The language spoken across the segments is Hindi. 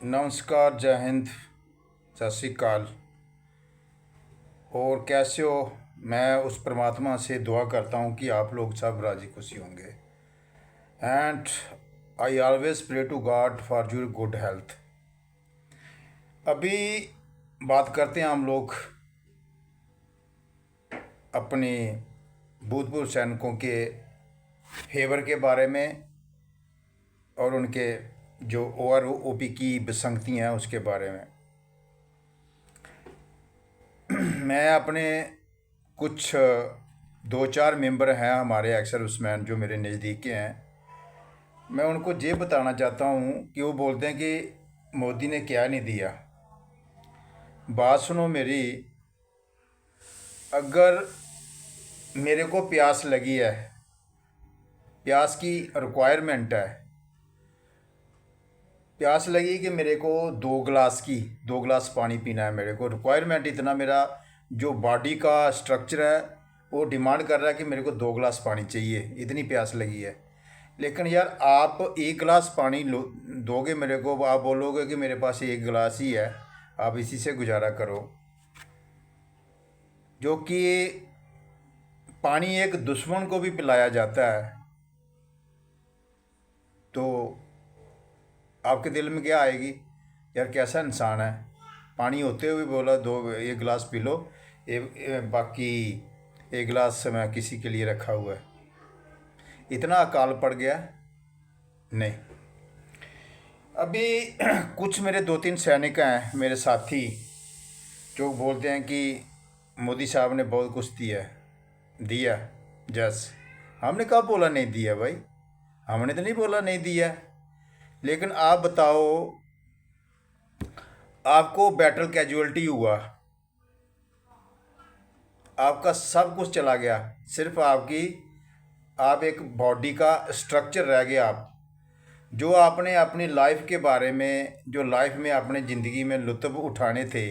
नमस्कार, जय हिंद, सत श्री अकाल। और कैसे हो? मैं उस परमात्मा से दुआ करता हूँ कि आप लोग सब राजी खुशी होंगे। And I always pray to God for your good health. अभी बात करते हैं हम लोग अपने भूतपूर्व सैनिकों के फेवर के बारे में और उनके जो OROP की विसंगति हैं उसके बारे में। मैं अपने कुछ दो चार मेंबर हैं हमारे एक्स सर्विसमैन जो मेरे नज़दीक के हैं, मैं उनको ये बताना चाहता हूँ कि वो बोलते हैं कि मोदी ने क्या नहीं दिया। बात सुनो मेरी। अगर मेरे को प्यास लगी है, प्यास की रिक्वायरमेंट है, प्यास लगी कि मेरे को 2 गिलास पानी पीना है, मेरे को रिक्वायरमेंट इतना, मेरा जो बॉडी का स्ट्रक्चर है वो डिमांड कर रहा है कि मेरे को 2 गिलास पानी चाहिए, इतनी प्यास लगी है। लेकिन यार आप 1 गिलास पानी दोगे मेरे को, आप बोलोगे कि मेरे पास 1 गिलास ही है, आप इसी से गुजारा करो। जो कि पानी एक दुश्मन को भी पिलाया जाता है, तो आपके दिल में क्या आएगी? यार कैसा इंसान है, पानी होते हुए बोला 1 गिलास पी लो, बाकी 1 गिलास मैं किसी के लिए रखा हुआ है। इतना अकाल पड़ गया? नहीं। अभी कुछ मेरे 2-3 सैनिक हैं, मेरे साथी, जो बोलते हैं कि मोदी साहब ने बहुत कुछ दिया। जस हमने कब बोला नहीं दिया भाई? हमने तो नहीं बोला नहीं दिया। लेकिन आप बताओ, आपको बैटल कैजुअलिटी हुआ, आपका सब कुछ चला गया, सिर्फ आप एक बॉडी का स्ट्रक्चर रह गया। आप जो आपने अपनी लाइफ के बारे में, जो लाइफ में अपने ज़िंदगी में लुत्फ़ उठाने थे,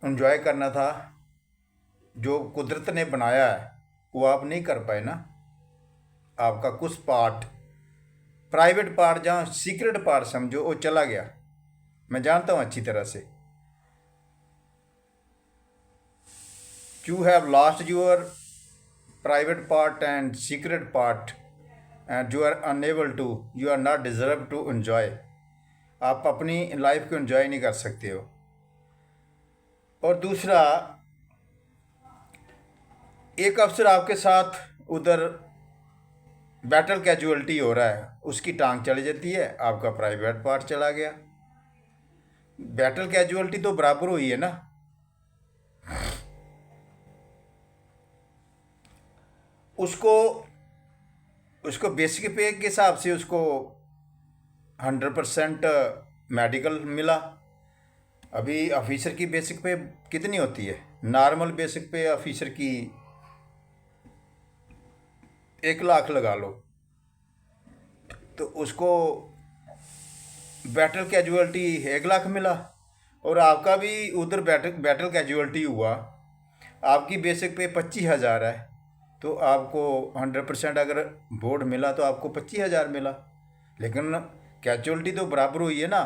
एंजॉय करना था, जो कुदरत ने बनाया है, वो आप नहीं कर पाए ना। आपका कुछ पार्ट, प्राइवेट पार्ट, जहाँ सीक्रेट पार्ट समझो, वो चला गया। मैं जानता हूँ अच्छी तरह से। You have lost your private part and secret part and you are unable to, you are not deserve to enjoy. आप अपनी लाइफ को एंजॉय नहीं कर सकते हो। और दूसरा, एक अफसर आपके साथ उधर बैटल कैजुअलिटी हो रहा है, उसकी टांग चली जाती है, आपका प्राइवेट पार्ट चला गया। बैटल कैजुअलिटी तो बराबर हुई है ना। उसको उसको बेसिक पे के हिसाब से उसको 100% मेडिकल मिला। अभी ऑफिसर की बेसिक पे कितनी होती है? नॉर्मल बेसिक पे ऑफिसर की 1 लाख लगा लो, तो उसको बैटल कैजुअलिटी 1 लाख मिला। और आपका भी उधर बैटल कैजुअलिटी हुआ, आपकी बेसिक पे 25,000 है, तो आपको 100% अगर बोर्ड मिला तो आपको 25,000 मिला। लेकिन कैजुअलिटी तो बराबर हुई है ना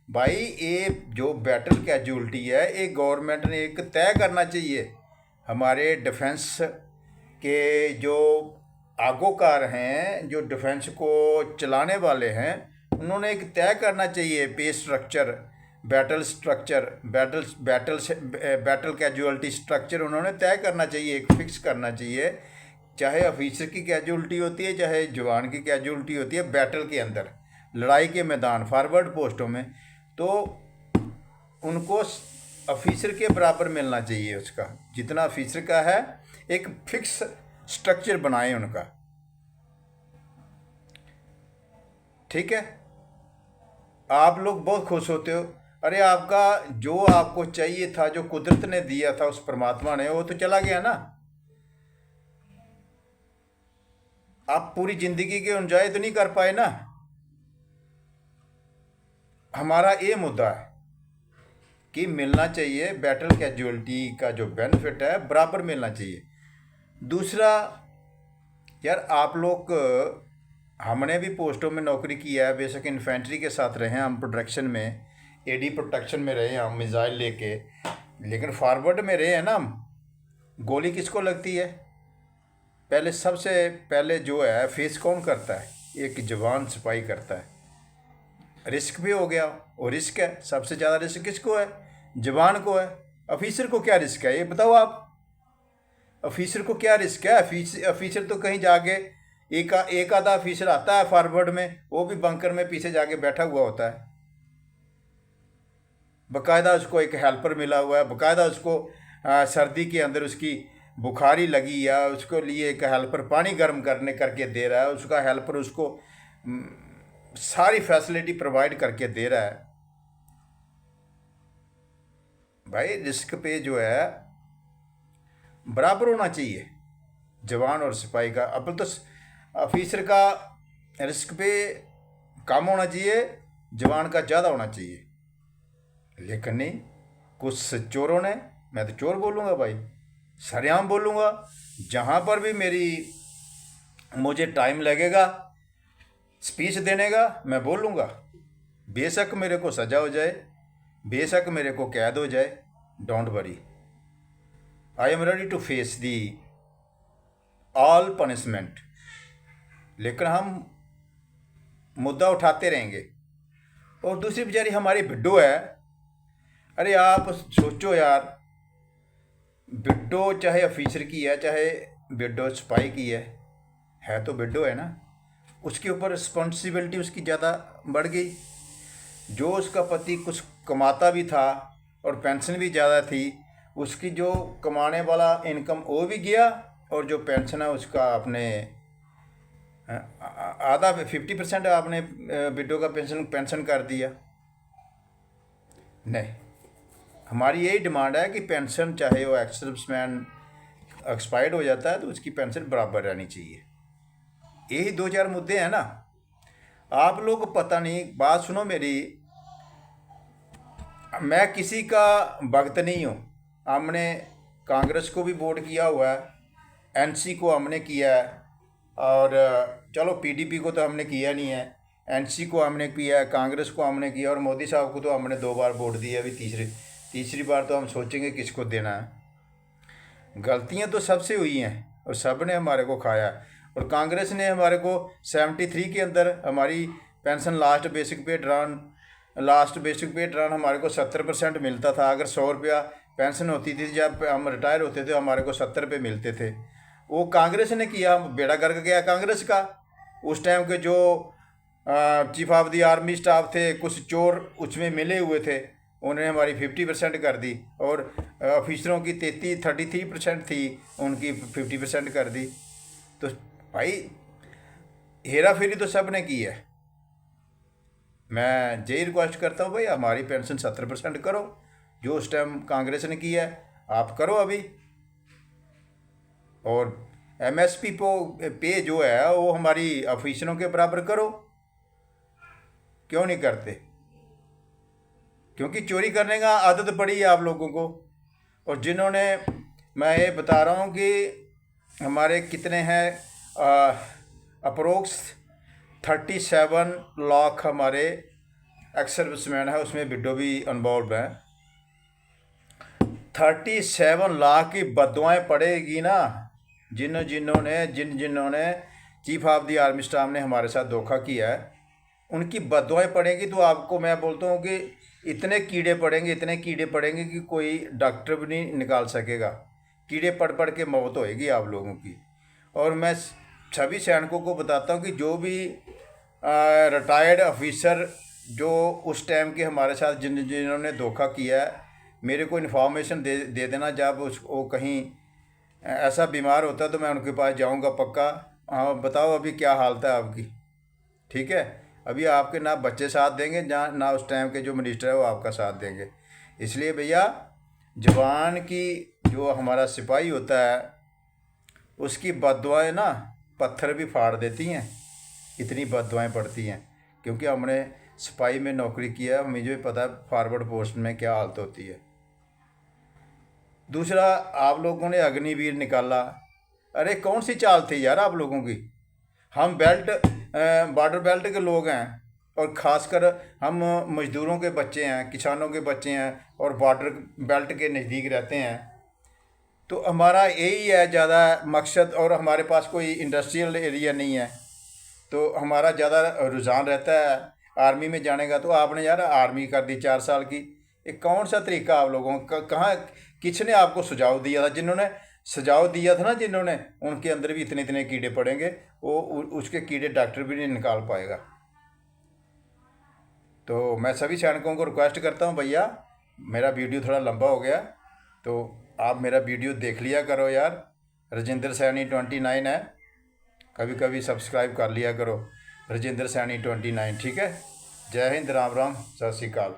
भाई। ये जो बैटल कैजुअलिटी है, ये गवर्नमेंट ने एक तय करना चाहिए। हमारे डिफेंस के जो आगोकार हैं, जो डिफेंस को चलाने वाले हैं, उन्होंने एक तय करना चाहिए पे structure, battle structure, battle casualty structure उन्होंने तय करना चाहिए, एक फिक्स करना चाहिए। चाहे ऑफिसर की कैजुअलिटी होती है, चाहे जवान की कैजुअलिटी होती है, बैटल के अंदर, लड़ाई के मैदान, फॉरवर्ड पोस्टों में, तो उनको ऑफिसर के बराबर मिलना चाहिए। उसका जितना ऑफिसर का है, एक फिक्स स्ट्रक्चर बनाए उनका। ठीक है? आप लोग बहुत खुश होते हो, अरे आपका जो आपको चाहिए था, जो कुदरत ने दिया था, उस परमात्मा ने, वो तो चला गया ना। आप पूरी जिंदगी के एंजॉय तो नहीं कर पाए ना। हमारा ये मुद्दा है कि मिलना चाहिए, बैटल कैजुअलिटी का जो बेनिफिट है बराबर मिलना चाहिए। दूसरा, यार आप लोग, हमने भी पोस्टों में नौकरी की है, बेशक इन्फेंट्री के साथ रहे हैं हम, प्रोडक्शन में, एडी प्रोटेक्शन में रहे हम मिसाइल लेके, लेकिन फॉरवर्ड में रहे हैं ना हम। गोली किसको लगती है? पहले सबसे पहले जो है फेस कौन करता है? एक जवान सिपाही करता है। रिस्क भी हो गया, और रिस्क है, सबसे ज़्यादा रिस्क किसको है? जवान को है। ऑफिसर को क्या रिस्क है ये बताओ आप? ऑफिसर को क्या रिस्क है? ऑफिसर तो कहीं जाके एक आधा ऑफिसर आता है फॉरवर्ड में, वो भी बंकर में पीछे जाके बैठा हुआ होता है। बाकायदा उसको एक हेल्पर मिला हुआ है, बाकायदा उसको सर्दी के अंदर उसकी बुखारी लगी या उसको लिए एक हेल्पर पानी गर्म करके दे रहा है, उसका हेल्पर उसको सारी फैसिलिटी प्रोवाइड करके दे रहा है। भाई रिस्क पे जो है बराबर होना चाहिए जवान और सिपाही का। अब तो ऑफिसर का रिस्क पे कम होना चाहिए, जवान का ज़्यादा होना चाहिए। लेकिन नहीं, कुछ चोरों ने, मैं तो चोर बोलूँगा भाई, सरेआम बोलूँगा, जहाँ पर भी मुझे टाइम लगेगा स्पीच देने का मैं बोलूँगा। बेशक मेरे को सज़ा हो जाए, बेशक मेरे को कैद हो जाए, don't worry, I am ready to face the all punishment. लेकिन हम मुद्दा उठाते रहेंगे। और दूसरी बेचारी हमारी भिड्डो है। अरे आप सोचो यार, भिड्डो चाहे ऑफिसर की है, चाहे भिड्डो सिपाही की है तो भिड्डो है ना। उसके ऊपर रिस्पॉन्सिबिलिटी उसकी ज़्यादा बढ़ गई। जो उसका पति कुछ कमाता भी था और पेंशन भी ज़्यादा थी, उसकी जो कमाने वाला इनकम वो भी गया, और जो पेंशन है उसका आपने आधा 50% आपने विडो का पेंशन कर दिया। नहीं, हमारी यही डिमांड है कि पेंशन चाहे वो एक्स सर्विसमैन एक्सपायर्ड हो जाता है तो उसकी पेंशन बराबर रहनी चाहिए। यही 2-4 मुद्दे हैं ना। आप लोग पता नहीं, बात सुनो मेरी, मैं किसी का भक्त नहीं हूँ। हमने कांग्रेस को भी वोट किया हुआ है, एनसी को हमने किया है, और चलो पीडीपी को तो हमने किया नहीं है, एनसी को हमने किया है, कांग्रेस को हमने किया, और मोदी साहब को तो हमने 2 बार वोट दिया। अभी तीसरी बार तो हम सोचेंगे किसको देना है। गलतियां तो सबसे हुई हैं और सब ने हमारे को खाया। और कांग्रेस ने हमारे को 73 के अंदर हमारी पेंशन लास्ट बेसिक पे ड्रान हमारे को 70% मिलता था। अगर 100 रुपया पेंशन होती थी, जब हम रिटायर होते थे हमारे को 70 रुपये मिलते थे। वो कांग्रेस ने किया, बेड़ा गर्क गया कांग्रेस का। उस टाइम के जो chief of the army staff थे, कुछ चोर उसमें मिले हुए थे, उन्होंने हमारी 50% कर दी, और ऑफिसरों की 33% थी, उनकी 50% कर दी। तो भाई हेरा फेरी तो सब ने की है। मैं यही रिक्वेस्ट करता हूँ भाई, हमारी पेंशन 70% करो, जो उस टाइम कांग्रेस ने किया है आप करो अभी। और एमएसपी पे जो है वो हमारी ऑफिसरों के बराबर करो। क्यों नहीं करते? क्योंकि चोरी करने का आदत पड़ी है आप लोगों को। और जिन्होंने, मैं ये बता रहा हूँ कि हमारे कितने हैं, अप्रोक्स 37 लाख हमारे एक्स सर्विसमैन है, उसमें विडो भी इन्वॉल्व हैं। 37 लाख की बददुआएं पड़ेगी ना जिन्होंने chief of the army staff ने हमारे साथ धोखा किया है, उनकी बददुआएं पड़ेगी। तो आपको मैं बोलता हूँ कि इतने कीड़े पड़ेंगे कि कोई डॉक्टर भी नहीं निकाल सकेगा। कीड़े पड़ के मौत होएगी आप लोगों की। और मैं सभी सैनिकों को बताता हूँ कि जो भी रिटायर्ड ऑफिसर जो उस टाइम के हमारे साथ जिन्होंने धोखा किया है, मेरे को इन्फॉर्मेशन दे देना। जब वो कहीं ऐसा बीमार होता है तो मैं उनके पास जाऊंगा पक्का। हाँ बताओ अभी क्या हालत है आपकी, ठीक है? अभी आपके ना बच्चे साथ देंगे, ना उस टाइम के जो मिनिस्टर है वो आपका साथ देंगे। इसलिए भैया, जवान की जो हमारा सिपाही होता है उसकी बददुआएं ना पत्थर भी फाड़ देती हैं, इतनी बददुआएं पड़ती हैं। क्योंकि हमने सिपाही में नौकरी किया है, मुझे भी पता है फॉरवर्ड पोस्ट में क्या हालत होती है। दूसरा, आप लोगों ने अग्निवीर निकाला। अरे कौन सी चाल थी यार आप लोगों की? हम बॉर्डर बेल्ट के लोग हैं, और ख़ासकर हम मज़दूरों के बच्चे हैं, किसानों के बच्चे हैं और बॉर्डर बेल्ट के नज़दीक रहते हैं, तो हमारा यही है ज़्यादा मकसद। और हमारे पास कोई इंडस्ट्रियल एरिया नहीं है, तो हमारा ज़्यादा रुझान रहता है आर्मी में जाने का। तो आपने यार आर्मी कर दी 4 साल की, ये कौन सा तरीका आप लोगों का? कहाँ किसने आपको सुझाव दिया था? जिन्होंने सुझाव दिया था ना, जिन्होंने, उनके अंदर भी इतने इतने कीड़े पड़ेंगे, वो उसके कीड़े डॉक्टर भी नहीं निकाल पाएगा। तो मैं सभी सैनिकों को रिक्वेस्ट करता हूँ, भैया मेरा वीडियो थोड़ा लंबा हो गया, तो आप मेरा वीडियो देख लिया करो यार। राजेंद्र सैनी 29 है, कभी कभी सब्सक्राइब कर लिया करो। राजेंद्र सैनी 29, ठीक है। जय हिंद, राम राम, सत श्री अकाल।